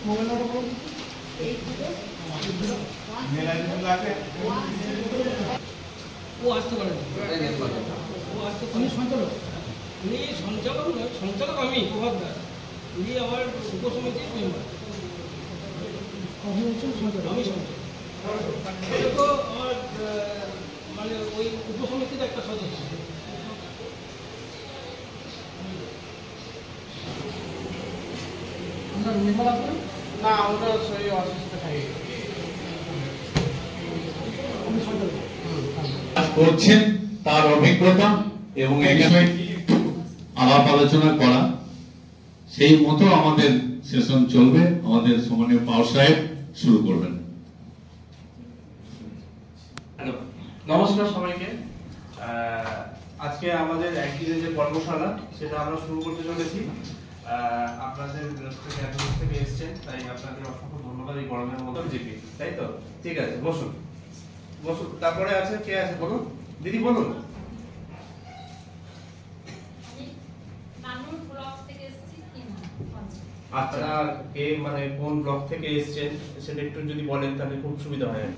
Mobile number বলুন। ও আসতে পারে ও আসতে উনি সঞ্চালক নয়, সঞ্চালক আমি প্রভাবদার, উনি আমার উপসমিতির মেম্বার। আপনি হচ্ছেন সঞ্চালক? আমি সঞ্চালক। তো আমার মানে ওই উপসমিতির একটা সদস্য। আপনার মেম্বার আছেন? না, আমরা সেই অসুস্থ থাকি। করছেন তার অভিজ্ঞতা এবং এই বিষয়ে আলাপ আলোচনা করা, সেই মতো আমাদের সেশন চলবে। আমাদের সম্মানীয় পাওয়ার সাহেব শুরু করবেন। নমস্কার সবাইকে। আজকে আমাদের একদিনের যে কর্মশালা সেটা আমরা শুরু করতে চলেছি। আপনাদের থেকে এত দূর থেকে এসেছেন, তাই আপনাদের অসংখ্য ধন্যবাদ। এই গরমের মধ্যে জিপি, তাই তো? ঠিক আছে, বসুন বসুন। তারপরে আছে কে আছে বলুন, দিদি বলুন। আচ্ছা, কে মানে কোন ব্লক থেকে এসেছেন সেটা একটু যদি বলেন তাহলে খুব সুবিধা হয়।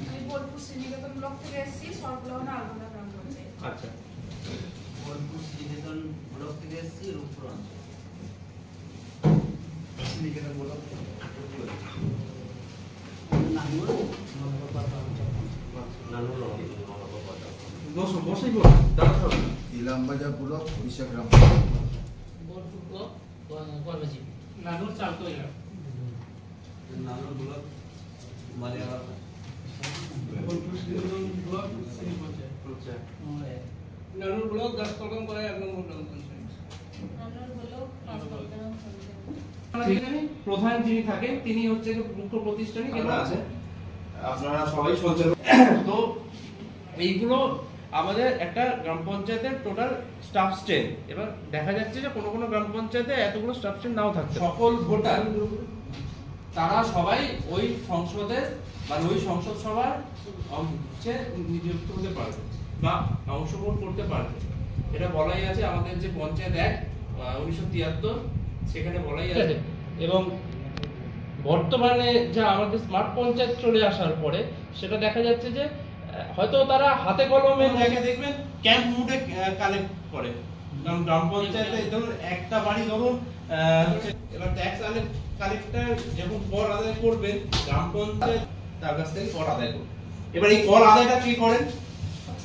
আমি বোলপুর শ্রীনিকেতন ব্লক থেকে এসেছি, সরকুলহনা আলগোনা গ্রাম পঞ্চায়েত। আচ্ছা, বোলপুর শ্রীনিকেতন ব্লক থেকে এসেছি, রূপপুর অঞ্চল। শ্রীনিকেতন ব্লক বসুন, বসেই বলুন, দাঁড়াতে হবে না। ইলামবাজার ব্লক, উড়িষ্যা গ্রাম। বোলপুর ব্লক, কর্মজীবী। নানুর চালতো এলাকা। নানুর ব্লক, মালিয়ালা। বোলপুর শ্রীনিকেতন ব্লক, শ্রী পঞ্চায়েত। আচ্ছা, নানুর ব্লক 10 কলম করে 1 নম্বর গ্রাম পঞ্চায়েত। নানুর ব্লক, পাঁচকলগ্রাম ঠিক। প্রধান যিনি থাকেন তিনি হচ্ছে মুখ্য প্রতিষ্ঠানিক এবং আছে আপনারা সবাই শুনছেন। তো এইগুলো আমাদের একটা গ্রাম পঞ্চায়েতের টোটাল স্টাফ স্ট্রেন্থ। এবার দেখা যাচ্ছে যে কোনো কোনো গ্রাম পঞ্চায়েতে এতগুলো স্টাফ স্ট্রেন্থ নাও থাকতে, সকল ভোটার তারা সবাই ওই সংসদের বা ওই সংসদ সভার হচ্ছে নিযুক্ত হতে পারবে বা অংশগ্রহণ করতে পারবে। এটা বলাই আছে আমাদের যে পঞ্চায়েত অ্যাক্ট 1973, সেখানে বলাই আছে। এবং বর্তমানে যা আমাদের স্মার্ট পঞ্চায়েত চলে আসার পরে সেটা দেখা যাচ্ছে যে হয়তো তারা হাতে কলমের জায়গায় দেখবেন ক্যাম্প মুডে কালেক্ট করে। কারণ গ্রাম পঞ্চায়েতে ধরুন একটা বাড়ি ধরুন এবার ট্যাক্স কালেক্টর যখন কর আদায় করবেন, গ্রাম পঞ্চায়েত তার কাছ থেকে কর আদায় করবে। এবার এই কর আদায়টা কি করেন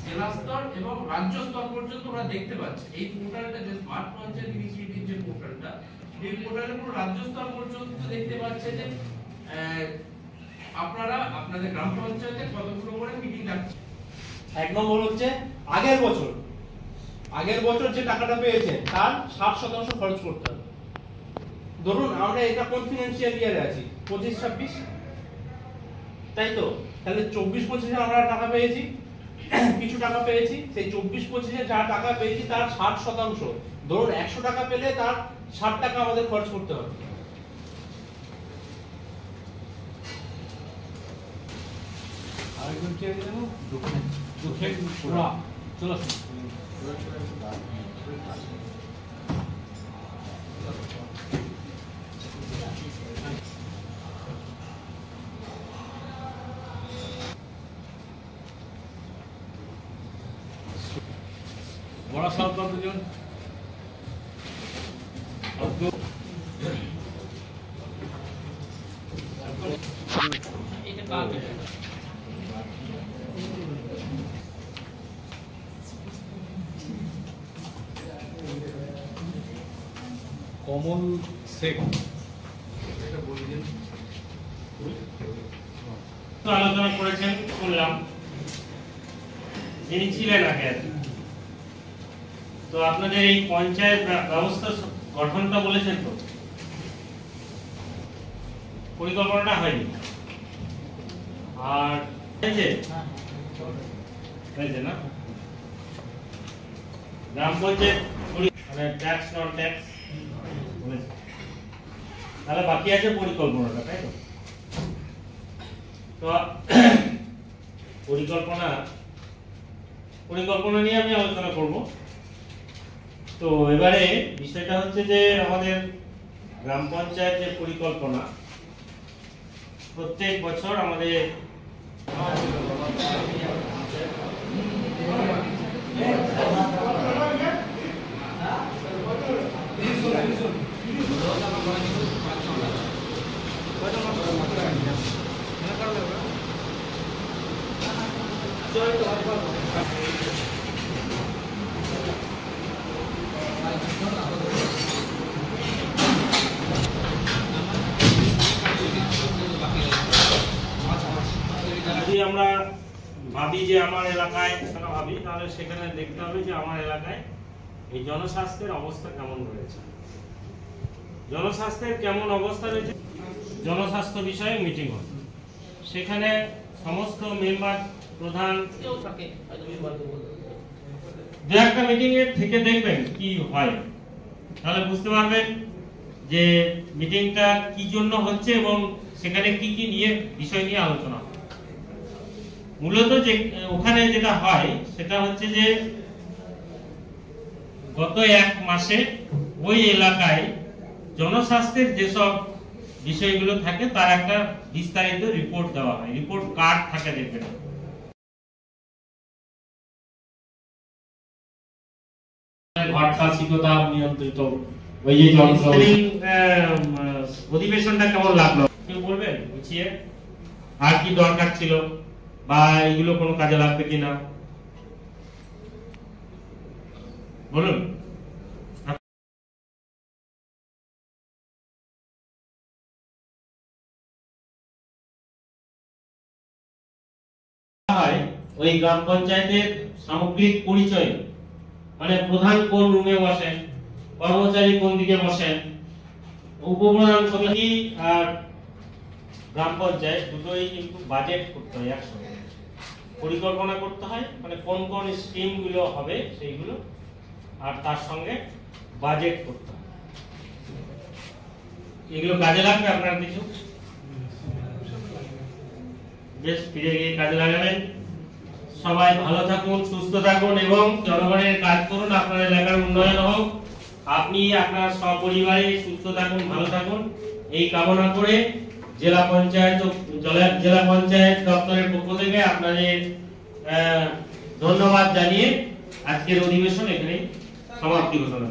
জেলা স্তর এবং রাজ্য স্তর পর্যন্ত ওরা দেখতে পাচ্ছে। এই পোর্টালটা যে স্মার্ট পঞ্চায়েত ইনিশিয়েটিভ যে পোর্টালটা, এই পোর্টালে পুরো রাজ্য স্তর পর্যন্ত দেখতে পাচ্ছে যে আপনারা আপনাদের গ্রাম পঞ্চায়েতে কতগুলো করে মিটিং ডাকছে। এক নম্বর হচ্ছে আগের বছর যে টাকাটা পেয়েছেন তার 60% খরচ করতে হবে। ধরুন আমরা এটা কোন ফিনান্সিয়াল ইয়ারে আছি, 25-26, তাই তো? তাহলে 24-25 আমরা টাকা পেয়েছি, কিছু টাকা পেয়েছি। সেই 24-25 যা টাকা পেয়েছি তার 60%, ধরুন 100 টাকা পেলে তার 60 টাকা আমাদের খরচ করতে হবে। আরেকজন কে যেন দুঃখের পুরা চলো বড় সব দুজন এটা কাজ কমল শেখ আলোচনা করেছেন শুনলাম, যিনি ছিলেন আগে। তো আপনাদের এই পঞ্চায়েত ব্যবস্থা গঠনটা বলেছেন, তো পরিকল্পনাটা হয়নি আর হয়েছে না গ্রাম পঞ্চায়েত মানে ট্যাক্স নন ট্যাক্স বলেছে, তাহলে বাকি আছে পরিকল্পনাটা, তাই তো? তো পরিকল্পনা নিয়ে আমি আলোচনা করব। তো এবারে বিষয়টা হচ্ছে যে আমাদের গ্রাম পঞ্চায়েত যে পরিকল্পনা প্রত্যেক বছর আমাদের যদি আমরা ভাবি যে আমার এলাকায় ভাবি তাহলে সেখানে দেখতে হবে যে আমার এলাকায় এই জনস্বাস্থ্যের অবস্থা কেমন রয়েছে। জনস্বাস্থ্যের কেমন অবস্থা রয়েছে, জনস্বাস্থ্য বিষয়ে মিটিং হবে, সেখানে সমস্ত মেম্বার প্রধান দু একটা মিটিং এর থেকে দেখবেন কি হয়, তাহলে বুঝতে পারবেন যে মিটিংটা কি জন্য হচ্ছে এবং সেখানে কি কি নিয়ে বিষয় নিয়ে আলোচনা হবে। মূলত যে ওখানে যেটা হয় সেটা হচ্ছে যে গত এক মাসে ওই এলাকায় জনস্বাস্থ্যের যেসব বিষয়গুলো থাকে তার একটা বিস্তারিত রিপোর্ট দেওয়া হয়, রিপোর্ট কার্ড থাকে দেখবেন। ঘটকাশিকতা নিয়ন্ত্রিত ওই যে যন্ত্র অধিবেশনটা কেমন লাগলো কেউ বলবেন বুঝিয়ে, আর কি দরকার ছিল বা এগুলো কোনো কাজে লাগবে কিনা বলুন। ওই গ্রাম পঞ্চায়েতের সামগ্রিক পরিচয়, মানে প্রধান কোন রুমে বসেন, কর্মচারী কোন দিকে বসেন, উপপ্রধান সমিতি আর গ্রাম পঞ্চায়েত দুটোই কিন্তু বাজেট করতে হয়, একসঙ্গে পরিকল্পনা করতে হয়, মানে কোন কোন স্কিম গুলো হবে সেইগুলো, আর তার সঙ্গে বাজেট করতে হয়। এগুলো কাজে লাগবে আপনার কিছু, বেশ ফিরে গিয়ে কাজে লাগাবেন। সবাই ভালো থাকুন, সুস্থ থাকুন এবং জনগণের কাজ করুন, আপনার এলাকার উন্নয়ন হোক, আপনি আপনার সপরিবারে সুস্থ থাকুন, ভালো থাকুন, এই কামনা করে জেলা পঞ্চায়েত দপ্তরের পক্ষ থেকে আপনাদের ধন্যবাদ জানিয়ে আজকের অধিবেশন এখানে সমাপ্তি ঘোষণা।